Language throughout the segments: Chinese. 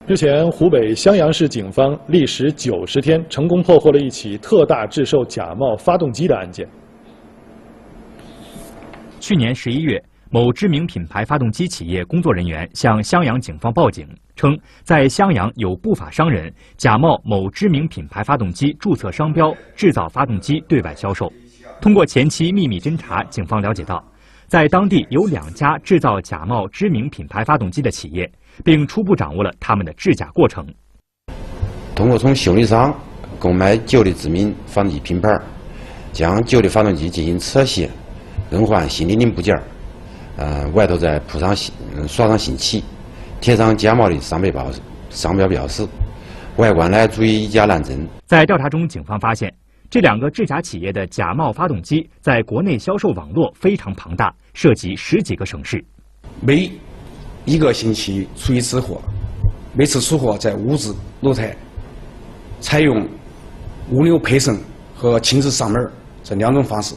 日前，湖北襄阳市警方历时90天，成功破获了一起特大制售假冒发动机的案件。去年11月，某知名品牌发动机企业工作人员向襄阳警方报警，称在襄阳有不法商人假冒某知名品牌发动机注册商标，制造发动机对外销售。通过前期秘密侦查，警方了解到，在当地有2家制造假冒知名品牌发动机的企业，并初步掌握了他们的制假过程。通过从修理商购买旧的知名发动机品牌，将旧的发动机进行侧卸，更换新的零部件，外头再铺上刷上新漆，贴上假冒的商标标识，外观呢足以以假乱真。在调查中，警方发现，这2个制假企业的假冒发动机在国内销售网络非常庞大，涉及10几个省市。每1个星期出1次货，每次出货在物资楼台，采用物流配送和亲自上门这2种方式。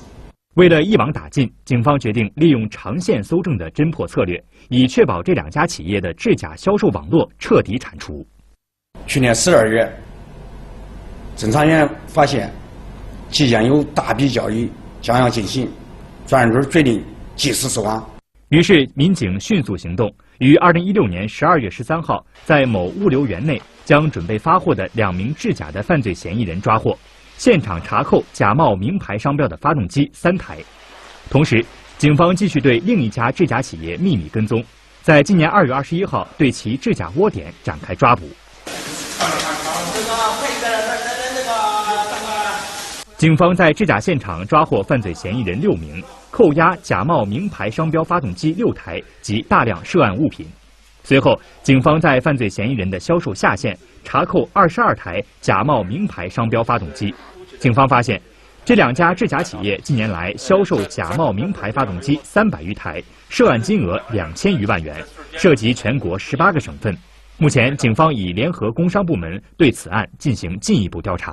为了一网打尽，警方决定利用长线搜证的侦破策略，以确保这2家企业的制假销售网络彻底铲除。去年12月，侦查员发现即将有大笔交易将要进行，专案组决定及时收网。于是民警迅速行动，于2016年12月13号，在某物流园内将准备发货的2名制假的犯罪嫌疑人抓获，现场查扣假冒名牌商标的发动机3台。同时，警方继续对另一家制假企业秘密跟踪，在今年2月21号对其制假窝点展开抓捕。警方在制假现场抓获犯罪嫌疑人6名，扣押假冒名牌商标发动机6台及大量涉案物品。随后，警方在犯罪嫌疑人的销售下线查扣22台假冒名牌商标发动机。警方发现，这2家制假企业近年来销售假冒名牌发动机300余台，涉案金额2000余万元，涉及全国18个省份。目前，警方已联合工商部门对此案进行进一步调查。